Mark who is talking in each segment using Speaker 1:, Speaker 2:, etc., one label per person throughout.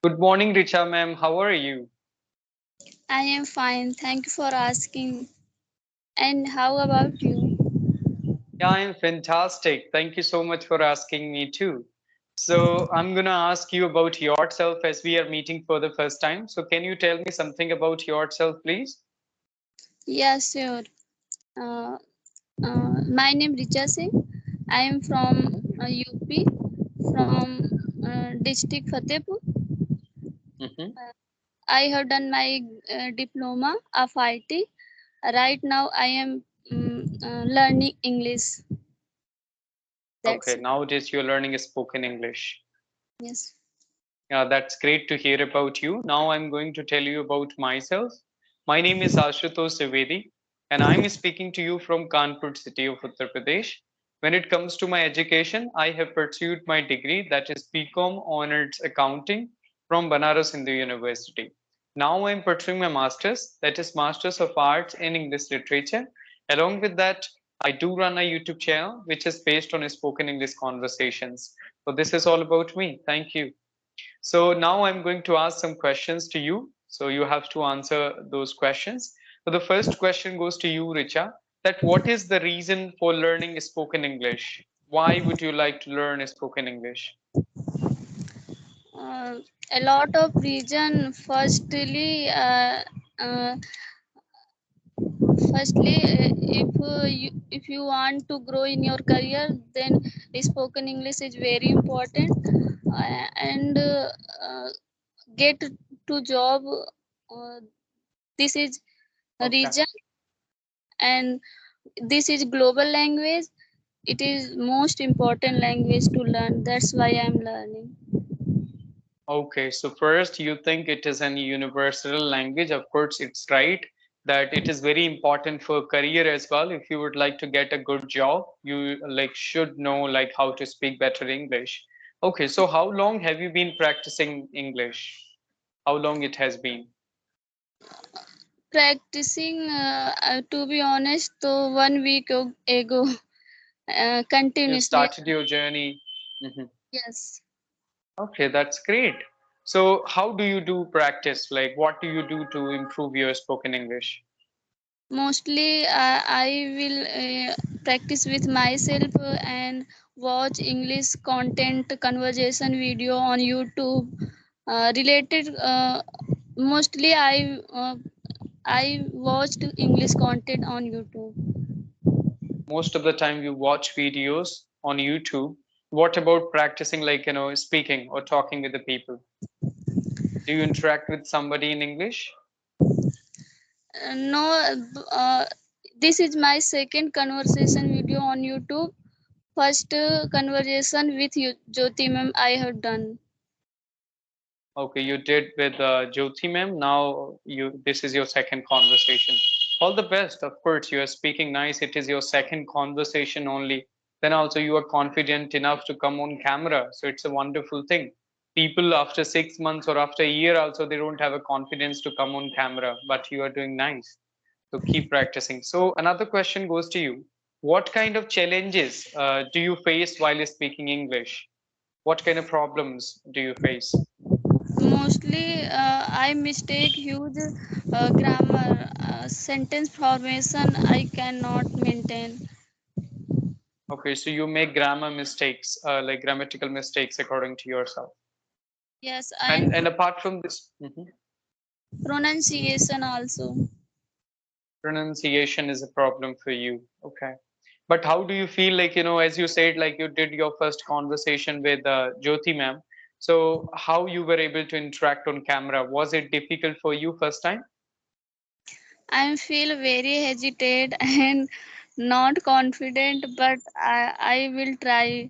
Speaker 1: Good morning, Richa ma'am. How are you?
Speaker 2: I am fine. Thank you for asking. And how about you?
Speaker 1: Yeah, I'm fantastic. Thank you so much for asking me too. So, I'm gonna ask you about yourself as we are meeting for the first time. So, can you tell me something about yourself, please?
Speaker 2: Yeah, sure. Uh, my name Richa Singh. I am from
Speaker 1: Mm-hmm.
Speaker 2: UP, from district Fatehpur.
Speaker 1: Mm-hmm.
Speaker 2: Uh, I have done my diploma of IT. Right now, I am learning English.
Speaker 1: Okay,
Speaker 2: That's it.
Speaker 1: nowadays you're learning spoken English.
Speaker 2: Yes.
Speaker 1: Yeah, that's great to hear about you. Now I'm going to tell you about myself. My name is Ashutosh Dwivedi, and I'm speaking to you from Kanpur city of Uttar Pradesh. When it comes to my education, I have pursued my degree, that is BCom Honors Accounting from Banaras Hindu University. Now I'm pursuing my master's, that is Masters of Arts in English Literature. Along with that, I do run a YouTube channel which is based on spoken English conversations. So this is all about me. Thank you. So now I'm going to ask some questions to you. So you have to answer those questions. So the first question goes to you, Richa, that what is the reason for learning spoken English? Why would you like to learn spoken English?
Speaker 2: Uh, a lot of reason. Uh, Firstly, if you want to grow in your career, then spoken English is very important, and get to job. This is a
Speaker 1: Okay.
Speaker 2: region, and this is global language. It is most important language to learn. That's why I'm learning.
Speaker 1: Okay, so first you think it is an universal language. Of course, it's right that it is very important for career as well. If you would like to get a good job, you like should know like how to speak better English. Okay, so how long have you been practicing English? How long it has been?
Speaker 2: Practicing, to be honest, so 1 week ago,
Speaker 1: You
Speaker 2: continuously.
Speaker 1: started your journey. Mhm.
Speaker 2: Yes.
Speaker 1: Okay, that's great. So how do you do practice? Like what do you do to improve your spoken English?
Speaker 2: Mostly, I will practice with myself and watch English content conversation video on YouTube. Related, mostly I watched English content on YouTube.
Speaker 1: Most of the time you watch videos on YouTube. What about practicing like, speaking or talking with the people? Do you interact with somebody in English?
Speaker 2: No, this is my second conversation video on YouTube. First conversation with you, Jyoti ma'am, I have done.
Speaker 1: Okay, you did with Jyoti ma'am. Now this is your second conversation. All the best. Of course, you are speaking nice. It is your second conversation only. Then also you are confident enough to come on camera. So it's a wonderful thing. People after 6 months or after a year also they don't have a confidence to come on camera, but you are doing nice. So keep practicing. So another question goes to you. What kind of challenges do you face while speaking English? What kind of problems do you face?
Speaker 2: Mostly, I mistake huge grammar, sentence formation I cannot maintain.
Speaker 1: Okay, so you make grammar mistakes, like grammatical mistakes according to yourself.
Speaker 2: Yes,
Speaker 1: And
Speaker 2: and
Speaker 1: and apart from this,
Speaker 2: pronunciation also.
Speaker 1: pronunciation is a problem for you. Okay. But how do you feel like, as you said, like you did your first conversation with Jyoti ma'am. So how you were able to interact on camera? Was it difficult for you first time?
Speaker 2: I feel very hesitate and not confident, but I will try.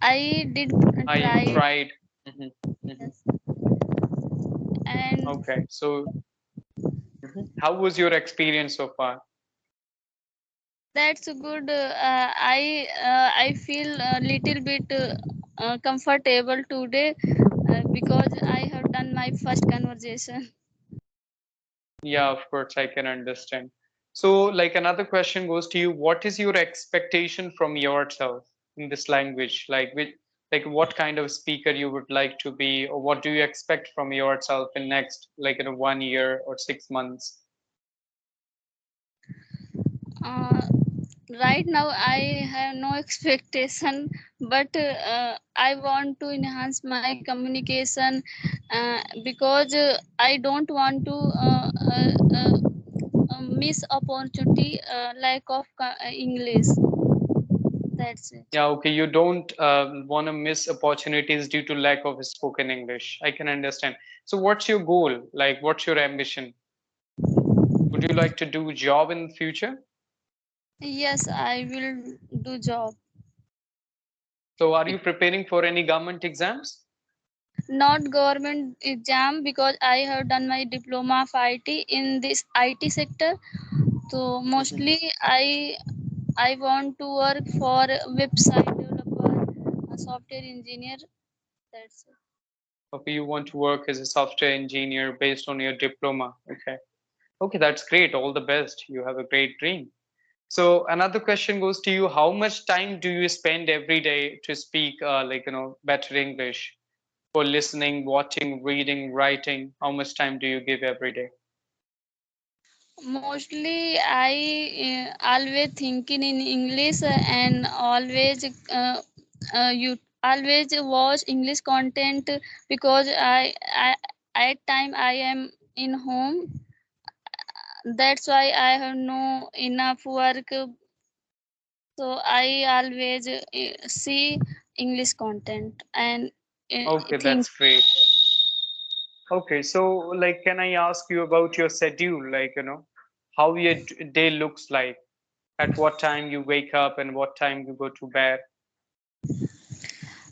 Speaker 2: I did
Speaker 1: I
Speaker 2: try.
Speaker 1: tried. Mhm, mhm.
Speaker 2: Yes. And
Speaker 1: Okay. So how was your experience so far?
Speaker 2: that's good. I feel a little bit comfortable today because I have done my first conversation.
Speaker 1: Yeah, of course, I can understand. So, like another question goes to you, what is your expectation from yourself in this language? Like what kind of speaker you would like to be, or what do you expect from yourself in next, like, 1 year or 6 months?
Speaker 2: Uh, right now, I have no expectation, but I want to enhance my communication because I don't want to miss opportunity lack of English. That's it.
Speaker 1: Yeah, okay. You don't want to miss opportunities due to lack of spoken English. I can understand. So, what's your goal? Like, what's your ambition? Would you like to do job in the future?
Speaker 2: Yes, I will do job.
Speaker 1: So, are you preparing for any government exams?
Speaker 2: Not government exam because I have done my diploma of IT in this IT sector. So
Speaker 1: Mhm.
Speaker 2: mostly I want to work for website developer, a software engineer. That's it.
Speaker 1: Okay, you want to work as a software engineer based on your diploma. Okay. Okay, that's great. All the best. You have a great dream. So, another question goes to you. How much time do you spend every day to speak, better English? For listening, watching, reading, writing? How much time do you give every day?
Speaker 2: Mostly I always thinking in English and always you always watch English content because I at time I am in home. That's why I have no enough work. So I always see English content and
Speaker 1: Okay,
Speaker 2: think.
Speaker 1: that's great. Okay, so like, can I ask you about your schedule? How your day looks like? At what time you wake up and what time you go to bed?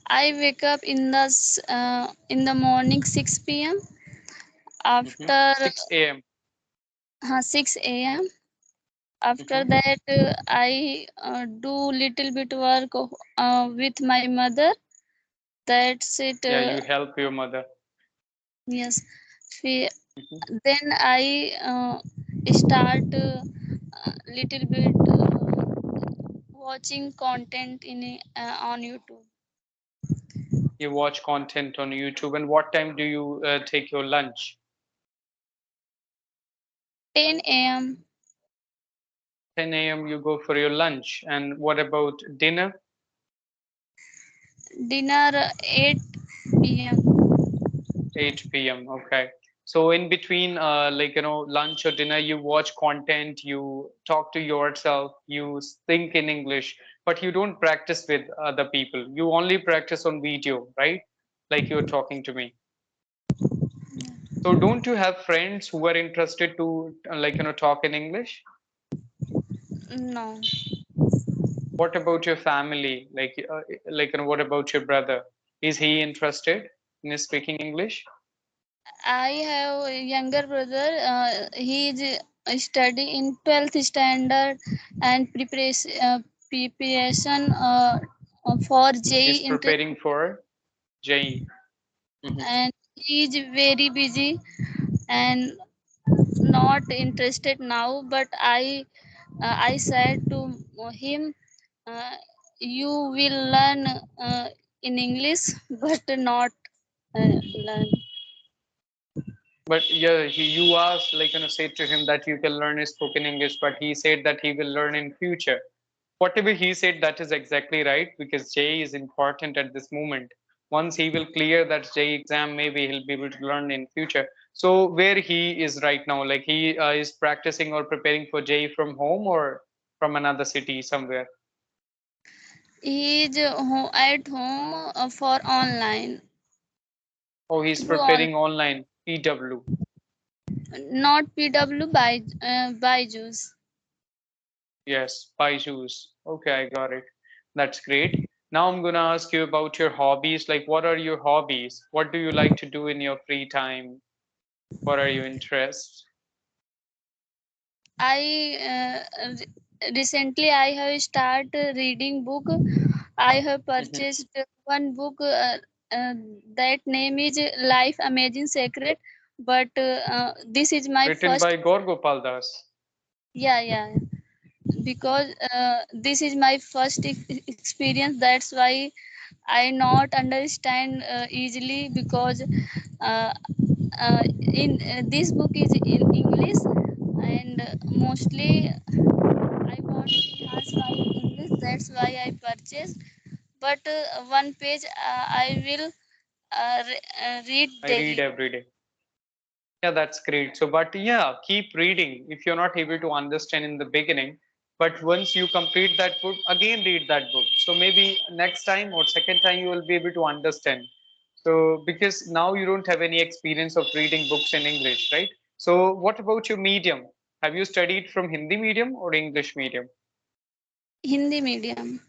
Speaker 2: I wake up in the morning 6 p.m. After
Speaker 1: 6 a.m.
Speaker 2: 6 a.m. After
Speaker 1: Hmm.
Speaker 2: that, I do little bit work with my mother. That's it.
Speaker 1: Yeah, you help your mother.
Speaker 2: Yes. Fe-
Speaker 1: Hmm.
Speaker 2: Then I start little bit watching content in on YouTube.
Speaker 1: You watch content on YouTube, and what time do you take your lunch?
Speaker 2: 10 a.m.
Speaker 1: 10 a.m. you go for your lunch, and what about dinner?
Speaker 2: Dinner 8 p.m.
Speaker 1: 8 p.m. Okay. So in between, lunch or dinner, you watch content, you talk to yourself, you think in English, but you don't practice with other people. You only practice on video, right? Like you're talking to me. So don't you have friends who are interested to talk in English?
Speaker 2: No,
Speaker 1: What about your family? What about your brother? Is he interested in speaking English?
Speaker 2: I have a younger brother. He is study in 12th standard and preparation for
Speaker 1: He's
Speaker 2: JEE interview,
Speaker 1: preparing for JE. Mhm.
Speaker 2: and he is very busy and not interested now. But I said to him, uh, "You will learn in English, but not learn."
Speaker 1: But yeah, you asked, said to him that you can learn spoken English, but he said that he will learn in future. Whatever he said, that is exactly right because JE is important at this moment. Once he will clear that JE exam, maybe he'll be able to learn in future. So where he is right now, like he is practicing or preparing for JE from home or from another city somewhere.
Speaker 2: He is at home for online.
Speaker 1: Oh, he's
Speaker 2: Through on
Speaker 1: preparing online, PW.
Speaker 2: not PW by Jews.
Speaker 1: Yes, Byju's. Okay, I got it. That's great. Now I'm gonna ask you about your hobbies. Like, what are your hobbies? What do you like to do in your free time? What are your interests?
Speaker 2: Recently I have started reading book. I have
Speaker 1: Mhm.
Speaker 2: purchased one book uh, that name is Life Amazing Secret. But this is my
Speaker 1: Written
Speaker 2: first.
Speaker 1: by Gaur Gopal Das.
Speaker 2: Yeah,
Speaker 1: Mhm.
Speaker 2: because this is my first experience. That's why I not understand easily because uh, in this book is in English, and mostly I want to enhance my English. That's why I purchased. But one page I will read
Speaker 1: I read
Speaker 2: daily.
Speaker 1: every day. Yeah, that's great. So, but yeah, keep reading if you're not able to understand in the beginning. But once you complete that book, again read that book. So maybe next time or second time you will be able to understand. So because now you don't have any experience of reading books in English, right? So what about your medium? Have you studied from Hindi medium or English medium?
Speaker 2: Hindi medium.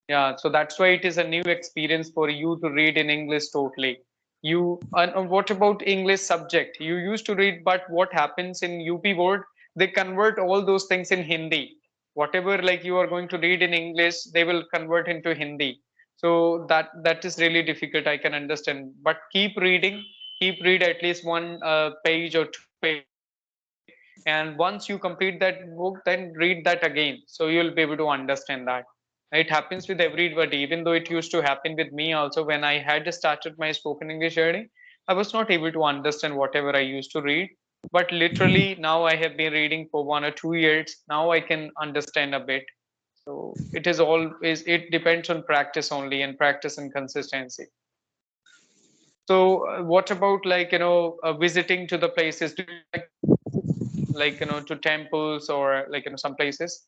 Speaker 1: Yeah, so that's why it is a new experience for you to read in English totally. You and what about English subject? You used to read, but what happens in UP board? They convert all those things in Hindi. Whatever like you are going to read in English, they will convert into Hindi. So that is really difficult. I can understand. But keep reading. Keep read at least one page or two pages every day. And once you complete that book, then read that again. So you'll be able to understand that. It happens with everybody, even though it used to happen with me also. When I had started my spoken English journey, I was not able to understand whatever I used to read. But literally, now I have been reading for 1 or 2 years. Now I can understand a bit. So it is always, it depends on practice only and practice and consistency. So, what about like, visiting to the places? Do you like to visit, like, to temples or like, some places?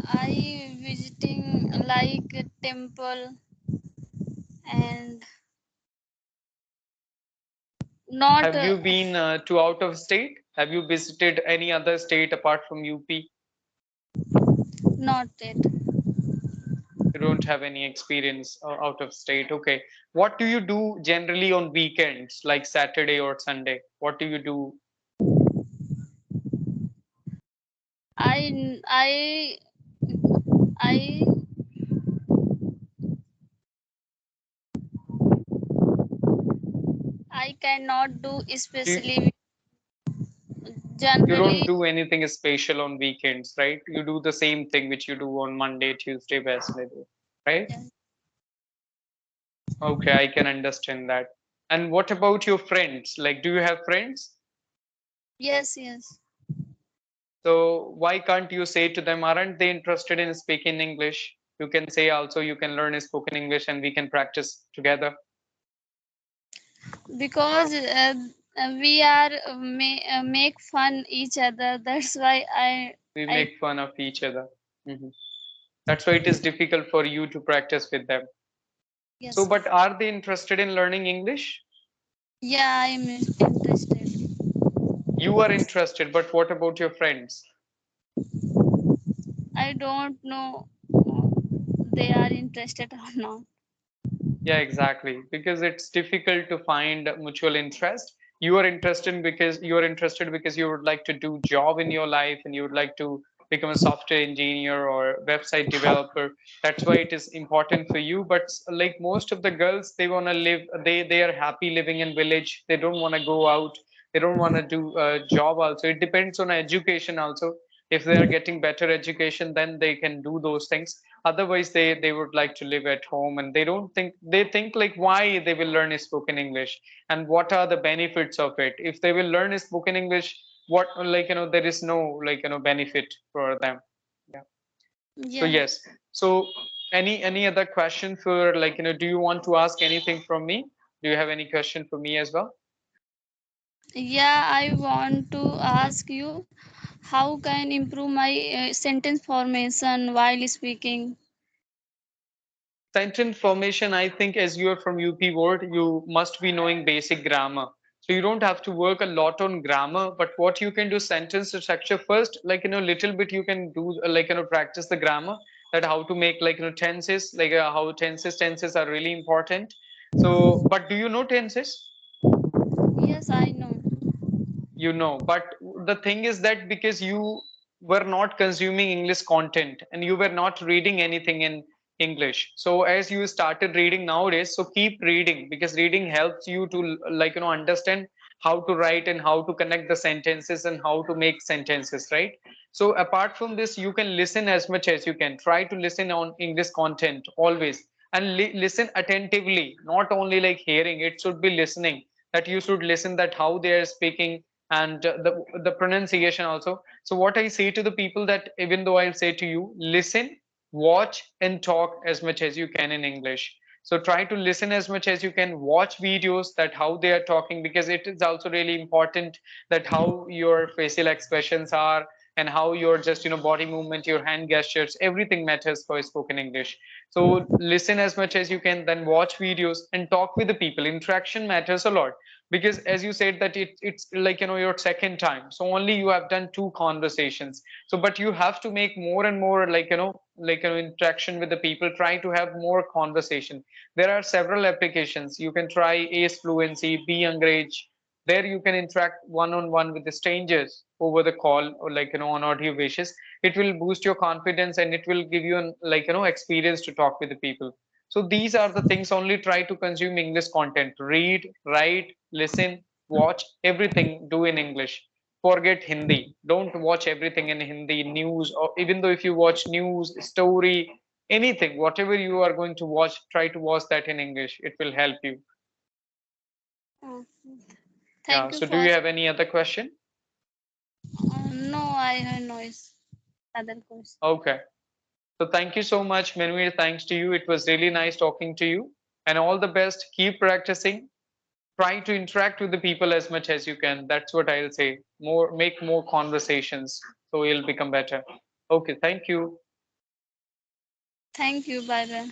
Speaker 2: I visiting like a temple and not
Speaker 1: Have you been to out of state? Have you visited any other state apart from UP?
Speaker 2: not it.
Speaker 1: You don't have any experience out of state. Okay. What do you do generally on weekends, like Saturday or Sunday? What do you do?
Speaker 2: I I I cannot do
Speaker 1: Do you,
Speaker 2: especially
Speaker 1: you don't
Speaker 2: generally.
Speaker 1: do anything special on weekends, right? You do the same thing which you do on Monday, Tuesday, Wednesday, right?
Speaker 2: Yes,
Speaker 1: Okay, I can understand that. And what about your friends? Like, do you have friends?
Speaker 2: yes, yes.
Speaker 1: So why can't you say to them, aren't they interested in speaking English? You can say also you can learn spoken English and we can practice together.
Speaker 2: Because we are make fun each other. That's why
Speaker 1: We
Speaker 2: I
Speaker 1: make fun of each other. Mhm. That's why it is difficult for you to practice with them. So,
Speaker 2: yes.
Speaker 1: but are they interested in learning English?
Speaker 2: Yeah, I'm interested.
Speaker 1: You are interested, but what about your friends?
Speaker 2: I don't know they are interested or not.
Speaker 1: Yeah, exactly. Because it's difficult to find mutual interest. You are interested because you would like to do job in your life and you would like to become a software engineer or website developer. That's why it is important for you. But like most of the girls, they want to live. They are happy living in village. They don't want to go out. They don't want to do a job. Also, it depends on education. Also, if they are getting better education, then they can do those things. Otherwise they would like to live at home and they think like why they will learn spoken English and what are the benefits of it. If they will learn spoken English, what like there is no like benefit for them. Yeah. So
Speaker 2: Yeah,
Speaker 1: yes. So any other question for like do you want to ask anything from me? Do you have any question for me as well?
Speaker 2: yeah. I want to ask you how can improve my sentence formation while speaking.
Speaker 1: Sentence formation, I think, as you are from UP word, you must be knowing basic grammar. So you don't have to work a lot on grammar, but what you can do sentence structure first, like little bit you can do like practice the grammar, that how to make like tenses, like how tenses are really important. So, but do you know tenses?
Speaker 2: Yes, I know.
Speaker 1: But the thing is that because you were not consuming English content and you were not reading anything in English, so as you started reading nowadays, so keep reading because reading helps you to like understand how to write and how to connect the sentences and how to make sentences, right? So apart from this, you can listen as much as you can. Try to listen on English content always, and listen attentively, not only like hearing. It should be listening, that you should listen that how they are speaking, and the pronunciation also. So what I say to the people, that even though I'll say to you, listen, watch and talk as much as you can in English. So try to listen as much as you can, watch videos that how they are talking, because it is also really important that how your facial expressions are, and how your just body movement, your hand gestures, everything matters for spoken English. So listen as much as you can, then watch videos and talk with the people. Interaction matters a lot, because as you said that it's like your second time, so only you have done two conversations. So but you have to make more and more like interaction with the people. Try to have more conversation. There are several applications. You can try Ace Fluency, Be Angrage. There you can interact one on one with the strangers over the call, or on audio basis. It will boost your confidence, and it will give you an experience to talk with the people. So these are the things. Only try to consume English content. Read, write, listen, watch, everything do in English. Forget Hindi. Don't watch everything in Hindi news, or even though if you watch news, story, anything, whatever you are going to watch, try to watch that in English. It will help you.
Speaker 2: Okay.
Speaker 1: Yeah.
Speaker 2: Thank you
Speaker 1: So do
Speaker 2: for.
Speaker 1: you have any other question?
Speaker 2: No, I have no other question.
Speaker 1: Okay. So thank you so much, Manvir. Thanks to you. It was really nice talking to you. And all the best. Keep practicing. Try to interact with the people as much as you can. That's what I'll say. Make more conversations, so you'll become better. Okay. Thank you.
Speaker 2: Thank you. Bye bye.